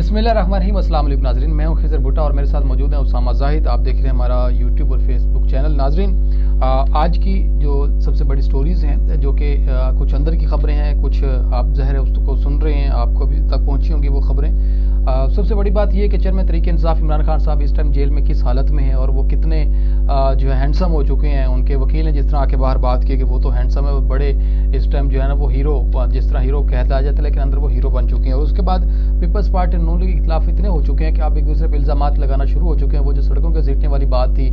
बिस्मिल्लाहिर्रहमानिर्रहीम। अस्सलाम वालेकुम नाजरीन, मैं हूं खिज़र भुट्टा और मेरे साथ मौजूद है उसामा जाहिद। आप देख रहे हैं हमारा यूट्यूब और फेसबुक चैनल। नाजरीन, आज की जो सबसे बड़ी स्टोरीज़ हैं, जो कि कुछ अंदर की खबरें हैं, कुछ आप ज़ाहिर है उसको सुन रहे हैं, आपको अभी तक पहुंची होंगी वो खबरें। सबसे बड़ी बात यह है कि चेयरमैन तहरीक इंसाफ इमरान खान साहब इस टाइम जेल में किस हालत में हैं और वो कितने जो है हैंडसम हो चुके हैं। उनके वकील ने जिस तरह आके बाहर बात की कि वो तो हैंडसम है, वो बड़े इस टाइम जो है ना वो हीरो, जिस तरह हीरो कहलाया जाता है, लेकिन अंदर वो हीरो बन चुके हैं। और उसके बाद पीपल्स पार्टी नून लीग के खिलाफ इतने हो चुके हैं कि आप एक दूसरे पर इल्ज़ाम लगाना शुरू हो चुके हैं। वो जो सड़कों के सीटने वाली बात थी,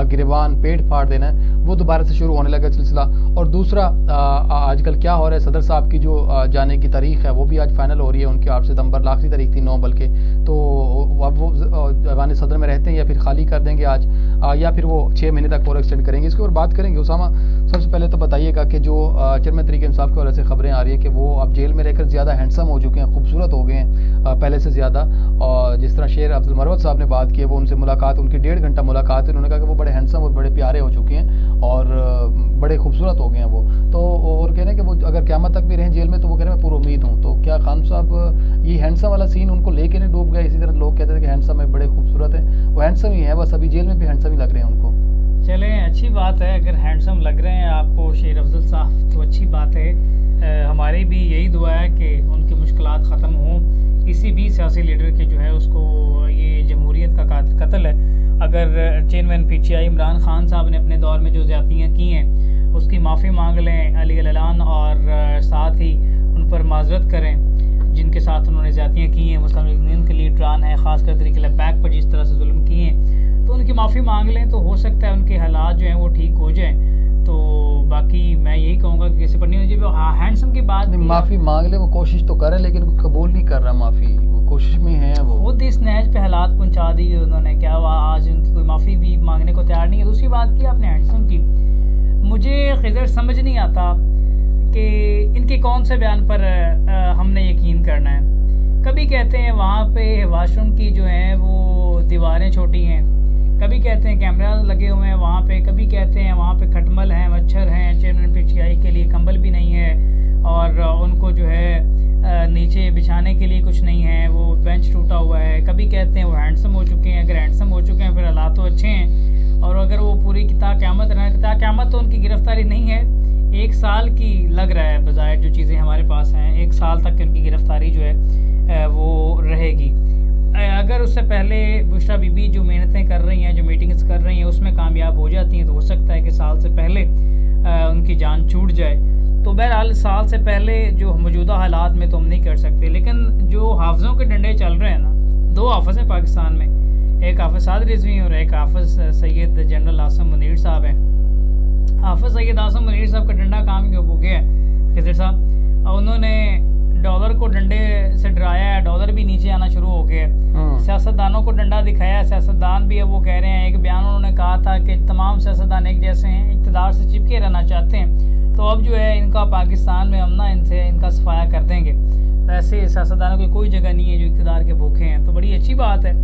गिरबान पेट फाड़ देना, वो दोबारा से शुरू होने लगा सिलसिला। और दूसरा आजकल क्या हो रहा है, सदर साहब की जो जाने की तारीख है वो भी आज फाइनल हो रही है। उनकी 8 सितंबर आखिरी तारीख थी, 9 बल्कि। तो अब वो ऐवान सदर में रहते हैं या फिर खाली कर देंगे आज, या फिर वो 6 महीने तक और एक्सटेंड करेंगे, इसके ऊपर बात करेंगे। उसामा, सबसे पहले तो बताइएगा कि जो चेयरमैन तहरीक इंसाफ की वजह से खबरें आ रही है कि वो अब जेल में रहकर ज़्यादा हैंडसम हो चुके हैं, खूबसूरत हो गए हैं पहले से ज़्यादा। और जिस तरह शेर अब्दुल मरवत साहब ने बात की है, वो उनसे मुलाकात, उनकी 1.5 घंटा मुलाकात है, उन्होंने कहा कि वो बड़े हैंडसम और बड़े प्यारे हो चुके हैं और बड़े खूबसूरत हो गए हैं वो। तो और कह रहे हैं कि वो अगर क़यामत तक भी रहें जेल में तो वो कह रहे हैं मैं पूरी उम्मीद हूँ। तो क्या खान साहब ये हैंडसम वाला सीन उनको लेके नहीं डूब गए? इसी तरह लोग कहते थे कि हैंडसम है, बड़े खूबसूरत है, वो हैंडसम ही है, बस अभी जेल में भी हैंडसम ही लग रहे हैं उनको। चलें, अच्छी बात है अगर हैंडसम लग रहे हैं आपको शेर अफजल साहब, तो अच्छी बात है। हमारी भी यही दुआ है कि उनकी मुश्किलात ख़त्म हों। किसी भी सियासी लीडर के जो है उसको ये जमहूरियत का कत्ल है। अगर चेयरमैन पीटीआई इमरान खान साहब ने अपने दौर में जो ज़्यादतियाँ की हैं उसकी माफ़ी मांग लें अली ऐलान, और साथ ही उन पर माजरत करें जिनके साथ उन्होंने ज़्यादतियाँ की हैं। मुस्लिम लीग के लीडरान हैं, ख़ासकर तरीके लैबैक पर जिस तरह से जुल्म किए हैं, तो उनकी माफ़ी मांग लें तो हो सकता है उनके हालात जो हैं वो ठीक हो जाएँ। तो बाकी मैं यही कहूँगा कि किसी पर नहीं हो जाए। हाँ, हैंडसम की बात नहीं, माफ़ी मांग ले, वो कोशिश तो करे लेकिन कबूल नहीं कर रहा माफ़ी, वो कोशिश में है। वो खुद इस नहज पे हालात पहुँचा दी उन्होंने, क्या आज उनकी कोई माफ़ी भी मांगने को तैयार नहीं है। दूसरी बात की आपने हैंडसम की, मुझे खिज़र समझ नहीं आता कि इनके कौन से बयान पर हमने यकीन करना है। कभी कहते हैं वहाँ पे वाशरूम की जो है वो दीवारें छोटी हैं, कभी कहते हैं कैमरा लगे हुए हैं वहाँ पे, कभी कहते हैं वहाँ पे खटमल हैं, मच्छर हैं, चेयरमैन पीटीआई के लिए कंबल भी नहीं है और उनको जो है नीचे बिछाने के लिए कुछ नहीं है, वो बेंच टूटा हुआ है। कभी कहते हैं वो हैंडसम हो चुके हैं। अगर हैंडसम हो चुके हैं फिर हालात तो अच्छे हैं। और अगर वो पूरी क़यामत क़यामत तो उनकी गिरफ्तारी नहीं है, 1 साल की लग रहा है बज़ाहिर जो चीज़ें हमारे पास हैं, 1 साल तक उनकी गिरफ्तारी जो है वो रहेगी। अगर उससे पहले बुशरा बीबी जो मेहनतें कर रही हैं, जो मीटिंग्स कर रही हैं, उसमें कामयाब हो जाती हैं तो हो सकता है कि साल से पहले उनकी जान छूट जाए। तो बहरहाल साल से पहले जो मौजूदा हालात में तो हम नहीं कर सकते। लेकिन जो हाफिज़ों के डंडे चल रहे हैं ना, 2 हाफिज़ हैं पाकिस्तान में, एक हाफिज़ साद रिजवी और एक हाफिज़ सैयद जनरल आसम मुनीर साहब हैं। हाफिज़ सैयद आसम मुनीर साहब का डंडा काम हो गया है खिज़र साहब, और उन्होंने डॉलर को डंडे से डराया है, डॉलर भी नीचे आना शुरू हो गया। सियासतदानों को डंडा दिखाया, सियासतदान भी अब वो कह रहे हैं, एक बयान उन्होंने कहा था कि तमाम सियासतदान एक जैसे हैं, इक़्तिदार से चिपके रहना चाहते हैं, तो अब जो है इनका पाकिस्तान में हम ना इनका सफाया कर देंगे। तो ऐसे सियासतदानों की कोई जगह नहीं है जो इक़्तिदार के भूखे हैं। तो बड़ी अच्छी बात है।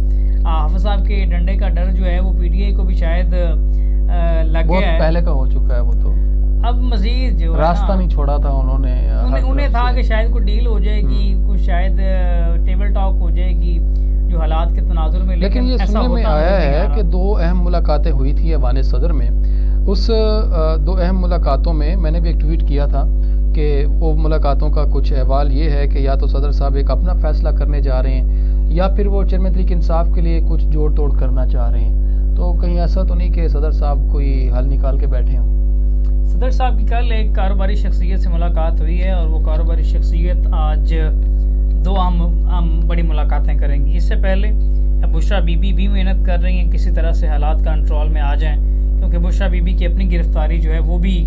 हाफिज़ साहब के डंडे का डर जो है वो पीटीआई को भी शायद लग गया है, पहले का हो चुका है वो। तो अब मजीद जो रास्ता नहीं छोड़ा था उन्हें था कि शायद कोई डील हो जाएगी, कुछ शायद टेबल टॉक हो जाएगी जो हालात के तनाजुर में। लेकिन ये सुनने में आया है कि 2 अहम मुलाकातें हुई थी ऐवान सदर में। उस 2 अहम मुलाकातों में मैंने भी एक ट्वीट किया था कि वो मुलाकातों का कुछ अहवाल ये है कि या तो सदर साहब एक अपना फैसला करने जा रहे हैं या फिर वो चेयरमैन तहरीक इंसाफ के लिए कुछ जोड़ तोड़ करना चाह रहे हैं। तो कहीं ऐसा तो नहीं कि सदर साहब कोई हल निकाल के बैठे हों? सदर साहब की कल एक कारोबारी शख्सियत से मुलाकात हुई है और वो कारोबारी शख्सियत आज 2 आम बड़ी मुलाकातें करेंगी। इससे पहले बुशरा बीबी भी मेहनत कर रही हैं किसी तरह से हालात कंट्रोल में आ जाएं, क्योंकि बुशरा बीबी की अपनी गिरफ्तारी जो है वो भी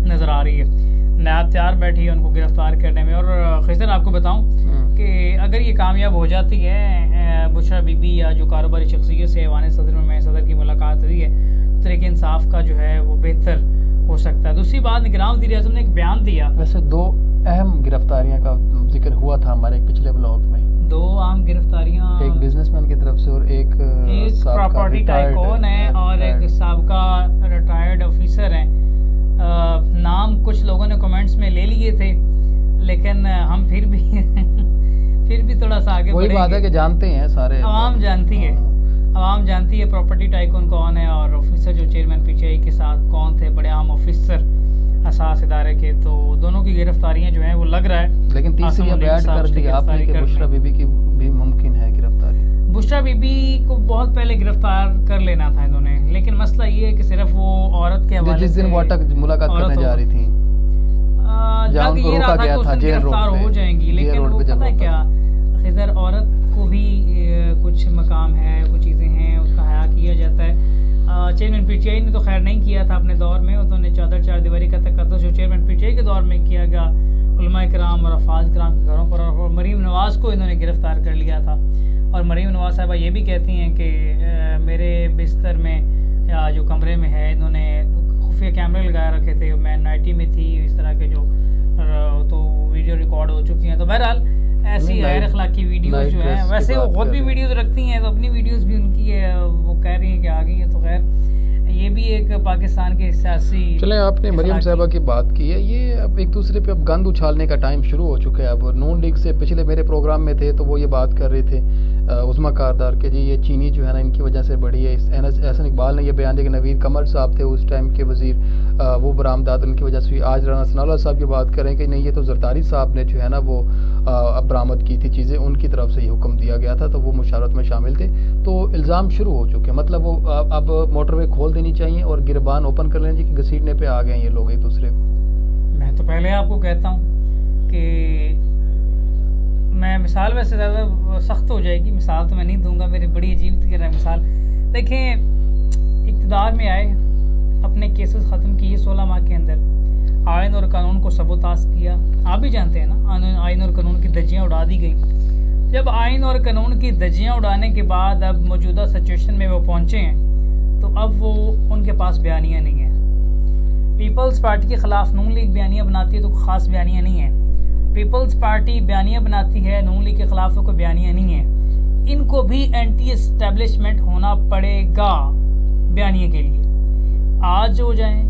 नज़र आ रही है। नायब तैयार बैठी है उनको गिरफ्तार करने में। और खिज़र आपको बताऊं कि अगर ये कामयाब हो जाती है बुशरा बीबी या जो कारोबारी शख्सियत से ऐवान सदर में सदर की मुलाकात हुई है, तहरीक इंसाफ का जो है वो बेहतर हो सकता है। दूसरी बात, निगरान वज़ीर-ए-आज़म ने एक बयान दिया। वैसे 2 अहम गिरफ्तारियां का जिक्र हुआ था हमारे पिछले ब्लॉग में। 2 आम गिरफ्तारियां, एक बिजनेसमैन की तरफ से और एक प्रॉपर्टी टाइकून है और एक साबका रिटायर्ड ऑफिसर है। नाम कुछ लोगों ने कमेंट्स में ले लिए थे, लेकिन हम फिर भी फिर भी थोड़ा सा आगे वही बात है कि जानते हैं सारे, आवाम जानती है, आवाम जानती है प्रॉपर्टी टाइकून कौन है और ऑफिसर जो चेयरमैन पीटीआई के साथ कौन थे, बड़े आम ऑफिसर असास इदारे के। तो दोनों की गिरफ्तारियां जो हैं वो लग रहा है, लेकिन तीसरी अब ऐड कर दी आपने कि बुशरा बीबी की भी मुमकिन है गिरफ्तारी। बुशरा बीबी को बहुत पहले गिरफ्तार कर लेना था इन्होंने, लेकिन मसला ये है कि सिर्फ वो औरत के हवाले जिस दिन वो अटक मुलाकात करने जा रही थी, जहाँ उनको रोका गया था, गिरफ्तार हो जाएंगी। लेकिन वो पता है क्या, खिजर औरत को भी कुछ मकाम है, कुछ चीज़ें हैं, उसका हया किया जाता है। चेयरमैन पीटीआई ने तो खैर नहीं किया था अपने दौर में, उन्होंने चादर चार दीवारी का तकद्दुस जो चेयरमैन पीटीआई के दौर में किया गया उलमाए किराम और अफाज किराम के घरों पर, और मरीम नवाज़ को इन्होंने गिरफ्तार कर लिया था। और मरीम नवाज़ साहबा ये भी कहती हैं कि मेरे बिस्तर में या जो कमरे में है इन्होंने खुफिया कैमरे लगाए रखे थे, मैं नाइटी में थी, इस तरह के जो तो वीडियो रिकॉर्ड हो चुकी हैं। तो बहरहाल ऐसी गैर अखलाकी वीडियोस जो हैं, वैसे वो खुद भी वीडियोस रखती हैं, तो अपनी वीडियोस भी उनकी है, वो कह रही हैं कि आ गई हैं। तो खैर ये भी एक पाकिस्तान के सियासी, चलें आपने मरियम साहिबा की बात की है, ये अब एक दूसरे पे अब गंद उछालने का टाइम शुरू हो चुका है। अब नून लीग से पिछले मेरे प्रोग्राम में थे तो वो ये बात कर रहे थे उस्मा कारदार के, जी ये चीनी जो है ना इनकी वजह से बढ़ी है। एहसन इकबाल ने ये बयान दिया कि नवीद कमर साहब थे उस टाइम के वजीर, वो बरामदात उनकी वजह से। आज राना सनाउल्लाह साहब की बात करें कि नहीं ये तो जरदारी साहब ने जो है ना वो बरामद की थी चीज़ें, उनकी तरफ से ये हुक्म दिया गया था, तो वो मुशावरत में शामिल थे। तो इल्ज़ाम शुरू हो चुके, मतलब वो अब मोटरवे खोल देनी चाहिए और गिरबान ओपन कर लेनी चाहिए कि घसीटने पे आ गए ये लोग एक दूसरे को। मैं तो पहले आपको कहता हूँ कि मैं मिसाल वैसे ज़्यादा सख्त हो जाएगी, मिसाल तो मैं नहीं दूंगा, मेरी बड़ी अजीब की रहा मिसाल। देखें इक़्तिदार में आए, अपने केसेस ख़त्म किए 16 माह के अंदर, आइन और कानून को सबोताश किया। आप भी जानते हैं ना, आइन और कानून की धज्जियाँ उड़ा दी गई। जब आइन और कानून की धज्जियाँ उड़ाने के बाद अब मौजूदा सिचुएशन में वो पहुँचे हैं, तो अब वो उनके पास बयानियाँ नहीं है। पीपल्स पार्टी के ख़िलाफ़ नून लीग बयानियाँ बनाती है तो ख़ास बयानियाँ नहीं है। पीपल्स पार्टी बयानियाँ बनाती है, नून लीग के ख़िलाफ़ तो कोई बयानियाँ नहीं है। इनको भी एंटी एस्टेब्लिशमेंट होना पड़ेगा बयानिए के लिए। आज हो जाएं,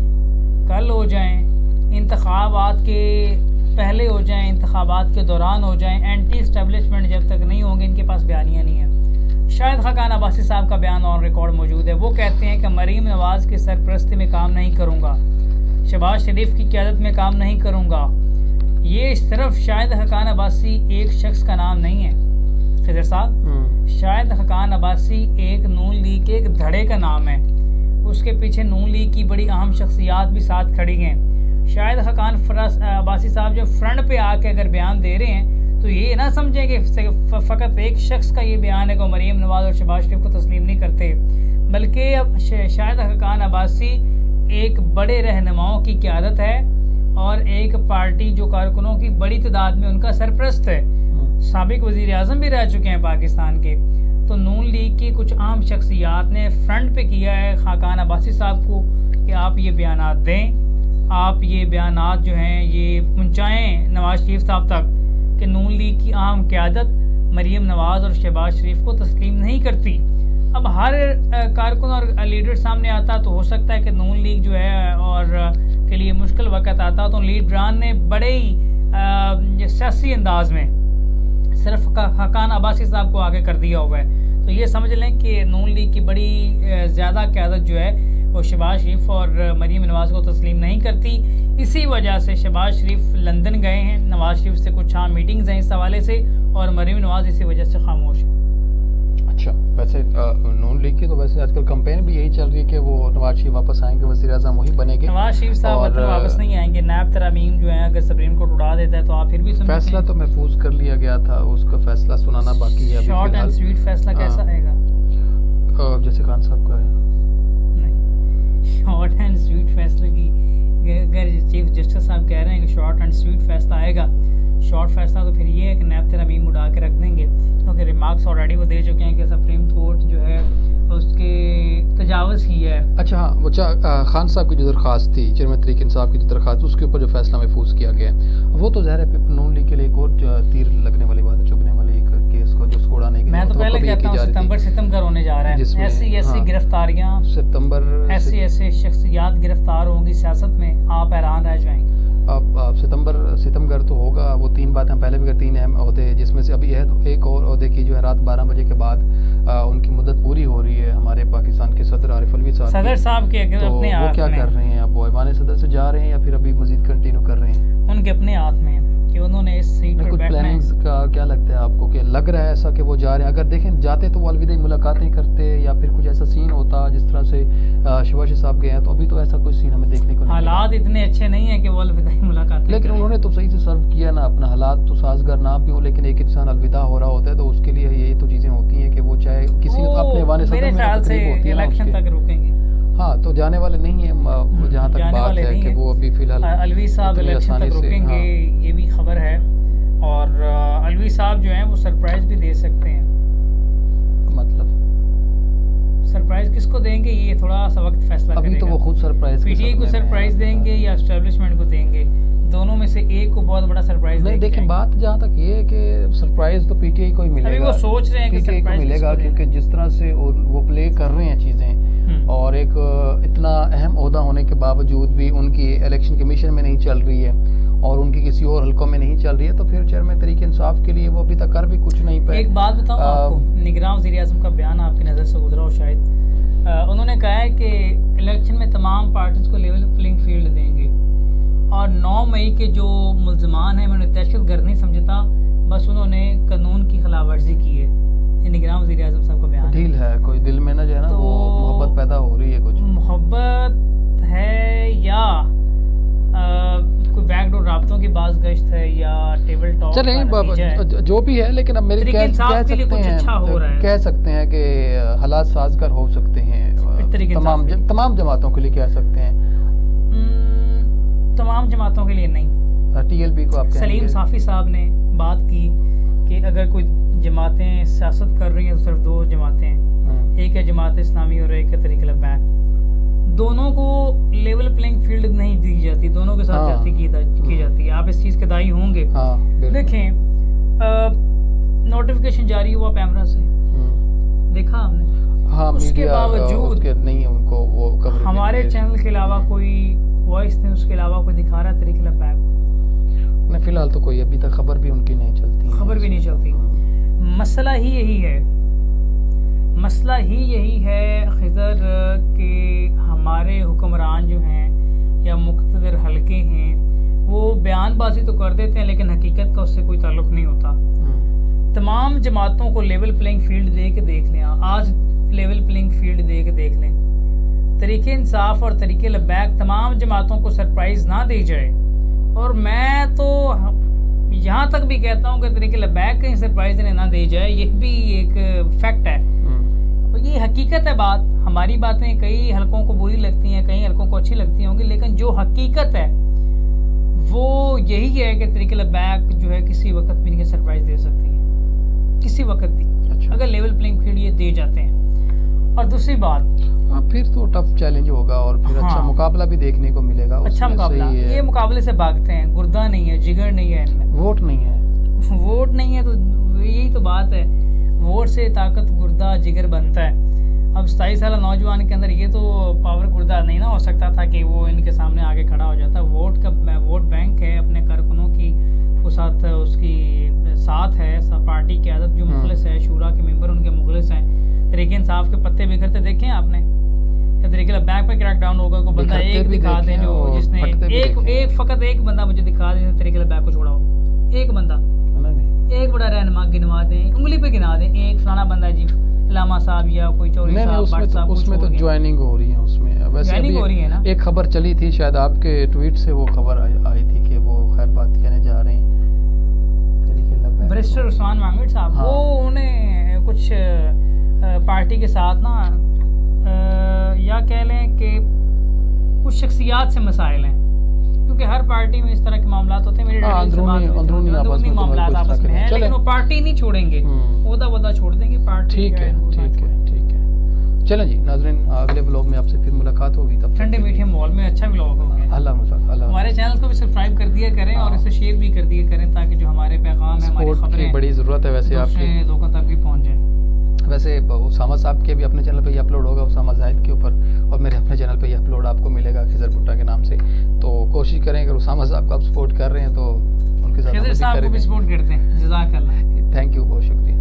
कल हो जाएं, इंतखाबात के पहले हो जाएं, इंतखाबात के दौरान हो जाएं, एंटी एस्टेब्लिशमेंट जब तक नहीं होंगे इनके पास बयानियाँ नहीं है। शाहिद खाकान अब्बासी साहब का बयान ऑन रिकॉर्ड मौजूद है। वो कहते हैं कि मरीम नवाज़ की सरपरस्ती में काम नहीं करूँगा, शहबाज शरीफ की क़यादत में काम नहीं करूँगा। ये सिर्फ शाहिद खाकान अब्बासी एक शख्स का नाम नहीं है खिजर साहब, शाहिद खाकान अब्बासी एक नून लीग के एक धड़े का नाम है। उसके पीछे नून लीग की बड़ी अहम शख्सियात भी साथ खड़ी हैं। शाहिद खाकान अब्बासी साहब जो फ्रंट पे आके अगर बयान दे रहे हैं तो ये ना समझें कि फ़कत एक शख्स का ये बयान है कि मरीम नवाज़ और शहबाज शरीफ को तस्लीम नहीं करते, बल्कि अब शाहिद खाकान अब्बासी एक बड़े रहनुमाओं की क़यादत है और एक पार्टी जो कारकुनों की बड़ी तादाद में उनका सरपरस्त है। साबिक वज़ीर आज़म भी रह चुके हैं पाकिस्तान के। तो नून लीग की कुछ अहम शख्सियात ने फ्रंट पे किया है खाकान अब्बासी साहब को कि आप ये बयानात दें, आप ये बयानात जो हैं ये पहुँचाएँ नवाज़ शरीफ साहब तक कि नून लीग की अहम क़यादत मरीम नवाज़ और शहबाज शरीफ को तस्लीम नहीं करती। अब हर कारकुन और लीडर सामने आता तो हो सकता है कि नून लीग जो है और के लिए मुश्किल वक़्त आता तो लीडरान ने बड़े ही सियासी अंदाज में सिर्फ खाकान अब्बासी साहब को आगे कर दिया हुआ है। तो ये समझ लें कि नून लीग की बड़ी ज़्यादा क़यादत जो है वो शहबाज शरीफ और मरीम नवाज़ को तस्लीम नहीं करती। इसी वजह से शहबाज शरीफ लंदन गए हैं, नवाज़ शरीफ से कुछ आम मीटिंग्स हैं इस हवाले से, और मरीम नवाज़ इसी वजह से खामोश है। अच्छा, वैसे नून लीग की तो वैसे आजकल कैंपेन भी यही चल रही है कि वो नवाज शरीफ वापस आएंगे, वज़ीर आज़म वही बनेंगे। नवाज शरीफ साहब वापस नहीं आएंगे। नैब तरमीम जो है अगर सुप्रीम कोर्ट उड़ा देता है तो आप फिर भी फैसला तो महफूज कर लिया गया था, उसका फैसला सुनाना बाकी है। शॉर्ट एंड स्वीट फैसला कैसा आएगा? जैसे खान साहब का है नहीं, शॉर्ट एंड स्वीट फैसले की अगर चीफ जस्टिस साहब कह रहे हैं कि शॉर्ट एंड स्वीट फैसला आएगा, शॉर्ट फैसला तो फिर ये है कि नैब तरमीम उड़ा के रख देंगे, क्योंकि रिमार्क्स ऑलरेडी वो दे चुके हैं कि सुप्रीम कोर्ट जो है उसके तजावज़ की है। अच्छा हाँ, वो खान साहब की जो दरख्वास्त थी, चेयरमैन तहरीक इंसाफ की जो दरख्वास्त, उसके ऊपर जो फैसला महफूज किया गया है वो तो ज़ाहिर है नून लीग के लिए एक और तीर लगने वाली बात है, चुभने वाली एक केस को जो उड़ाने के। मैं तो पहले कहता हूँ सितंबर होने जा रहा है, ऐसी गिरफ्तारियाँ, सितंबर ऐसी शख्सियात गिरफ्तार होंगी सियासत में, आप हैरान रह जाएंगे। अब सितमगर तो होगा, वो 3 बातें हम पहले भी कर 3 अहम अहदे, जिसमें से अभी एक और अहदे की जो है रात 12 बजे के बाद उनकी मुद्दत पूरी हो रही है हमारे पाकिस्तान के सदर आरिफ अलवी साहब के तो अपने वो क्या कर रहे हैं? अब वो ऐवान सदर से जा रहे हैं या फिर अभी मजीद कंटिन्यू कर रहे हैं? उनके अपने हाथ में है कि उन्होंने इस सीट पर कुछ बैठना है। प्लानिंग्स का क्या लगता है आपको कि लग रहा है ऐसा कि वो जा रहे हैं? अगर देखें जाते तो वो अलविदा मुलाकातें करते या फिर कुछ ऐसा सीन होता जिस तरह से शिवाजी साहब गए हैं, तो अभी तो ऐसा कोई सीन हमें देखने को नहीं मिला। हालात इतने अच्छे नहीं है कि वो अलविदा मुलाकात, लेकिन उन्होंने तो सही से सर्व किया ना अपना। हालात तो साजगार ना भी हो, लेकिन एक इंसान अलविदा हो रहा होता है तो उसके लिए यही तो चीजें होती हैं कि वो चाहे किसी अपने वाने मेरे ख्याल से इलेक्शन तक रुकेंगे। हाँ, तो जाने वाले नहीं है जहाँ तक बात है कि वो अभी फिलहाल अलवी साहब इलेक्शन तक रुकेंगे, ये भी खबर है। और अलवी साहब जो हैं वो सरप्राइज भी दे सकते हैं। मतलब सरप्राइज किसको देंगे ये थोड़ा सा वक्त फैसला अभी करेगा। तो वो खुद सरप्राइज पीटीआई को सरप्राइज देंगे या एस्टेब्लिशमेंट को देंगे, दोनों में से एक को बहुत बड़ा सरप्राइज नहीं। देखिए बात जहाँ तक ये है कि सरप्राइज तो पीटीआई को ही मिलेगा। अभी वो सोच रहे हैं कि पीटीआई को मिलेगा, क्योंकि जिस तरह से वो प्ले कर रहे हैं चीजें, और एक इतना अहम ओहदा होने के बावजूद भी उनकी इलेक्शन कमीशन में नहीं चल रही है और उनकी किसी और हलकों में नहीं चल रही है, तो फिर चेयरमैन तहरीक इंसाफ के लिए वो अभी तक कर भी कुछ नहीं पाए। एक बात बताऊं आपको, निगरान वज़ीर-ए-आज़म का बयान आपकी नज़र से गुजरा हो शायद, उन्होंने कहा है कि इलेक्शन में तमाम पार्टीज को लेवल प्लेइंग फील्ड देंगे और 9 मई के जो मुल्ज़मान हैं मैं उन्हें दहशतगर्द नहीं समझता, बस उन्होंने कानून की खिलाफ वर्जी की है। ये निगरान वज़ीर-ए-आज़म साहब का बयान ढील है, कोई दिल में ना जो है ना तो वो मोहब्बत पैदा हो रही है, कुछ मोहब्बत है या कोई बैकडोर राब्तों की बाज़गश्त है या टेबल टॉक का नतीजा है। जो भी है, लेकिन अब मेरे तरीके इंसाफ के लिए कुछ अच्छा हो रहा है। कह सकते हैं कि हालात साजगार हो सकते हैं तमाम जमातों के लिए, कह सकते हैं तमाम जमातों के लिए नहीं। टीएलपी को आप सलीम साफ़ी साहब ने बात की कि अगर कोई जमातें सियासत कर रही हैं तो सिर्फ 2 जमातें हैं, एक है जमात इस्लामी और एक है तहरीक लब्बैक। दोनों को लेवल प्लेइंग फील्ड नहीं दी जाती, दोनों के साथ जाती की जाती है। आप इस चीज़ के दाई होंगे। देखें नोटिफिकेशन जारी हुआ पैमरा से, देखा हमने। हाँ, उसके बावजूद नहीं उनको वो हमारे चैनल के अलावा कोई वॉइस नहीं, उसके अलावा कोई दिखा रहा तहरीक लब्बैक नहीं। फिलहाल तो कोई अभी तक खबर भी उनकी नहीं चलती, खबर भी नहीं चलती। मसला ही यही है खिज़र के हमारे हुक्मरान जो हैं या मुक़्तदर हलके हैं वो बयानबाजी तो कर देते हैं लेकिन हकीकत का उससे कोई ताल्लुक़ नहीं होता। तमाम जमातों को लेवल प्लेइंग फील्ड दे के देख लें, आज लेवल प्लेइंग फील्ड दे के देख लें। तरीके इंसाफ और तरीके लब्बैक तमाम जमातों को सरप्राइज़ ना दी जाए, और मैं तो यहाँ तक भी कहता हूँ कि तरीके लब्बैक कहीं सरप्राइज ना दी जाए, ये भी एक फैक्ट है। और ये हकीकत है बात। हमारी बातें कई हलकों को बुरी लगती हैं, कई हलकों को अच्छी लगती होंगी, लेकिन जो हकीकत है वो यही है कि तरीके लब्बैक जो है किसी वक्त भी नहीं सरप्राइज दे सकती है, किसी वक्त भी। अच्छा। अगर लेवल प्लेइंग फील्ड ये दे जाते हैं। और दूसरी बात, हाँ, फिर तो टफ चैलेंज होगा और फिर अच्छा मुकाबला भी देखने को मिलेगा। अच्छा मुकाबला, ये मुकाबले से भागते हैं, गुर्दा नहीं है, जिगर नहीं है इनमें, वोट नहीं है तो यही तो बात है। वोट से ताकत गुर्दा जिगर बनता है। अब 27 साल नौजवान के अंदर ये तो पावर गुर्दा नहीं ना हो सकता था कि वो इनके सामने आगे खड़ा हो जाता। वोट बैंक है, अपने कारकुनों की उसकी साथ है, सब पार्टी की आदत जो मुखलिस है, शूरा के मेंबर उनके मुखलिस हैं। तरीके इंसाफ के पत्ते बिखरते देखे हैं आपने? तरीके लब्बैक पे क्रैकडाउन होगा, कोई बंदा एक दिखा दे जो जिसने एक बंदा मुझे दिखा दे तरीके लब्बैक को छोड़ा हो, एक बंदा, एक बड़ा रहनुमा गिनवा दे, उंगली पे गिना दे, एक फलाना बंदा जी लामा साहब या कोई चौधरी साहब, भट्ट साहब, उसमें तो ज्वाइनिंग हो रही है। उसमें वैसे हो रही है ना, एक खबर चली थी, शायद आपके ट्वीट से वो खबर आई थी कि वो खैर बात कहने जा रहे हैं बैरिस्टर उस्मान मांगड़ साहब। हाँ। वो उन्हें कुछ पार्टी के साथ ना या कह लें कि कुछ शख्सियात से मसाइल हैं, क्योंकि हर पार्टी में इस तरह के मामलात होते हैं। मेरे अंदरूनी मामलात आपस में हैं, लेकिन वो पार्टी नहीं छोड़ेंगे, ओहदा छोड़ देंगे पार्टी। ठीक है। चलें जी नाज़रीन, अगले व्लॉग में आपसे फिर मुलाकात होगी। तब ठंडे मीठे माहौल में अच्छा व्लॉग होगा। अल्लाह। हमारे चैनल को भी सब्सक्राइब कर दिया करें और इसे शेयर भी कर दिया करें, ताकि जो हमारे पैगाम है, हमारी खबरें, बड़ी ज़रूरत है वैसे आपके लोगों तक भी पहुँच जाए। वैसे उसामा साहब के भी अपने चैनल पे ये अपलोड होगा, उसामा जाहिद के ऊपर, और मेरे अपने चैनल पे ये अपलोड आपको मिलेगा खिजर भुट्टा के नाम से। तो कोशिश करें, अगर उसामा साहब को आप सपोर्ट कर रहे हैं तो उनके साथ खिजर साहब को भी सपोर्ट करते हैं। जज़ाकल्लाह। थैंक यू, बहुत शुक्रिया।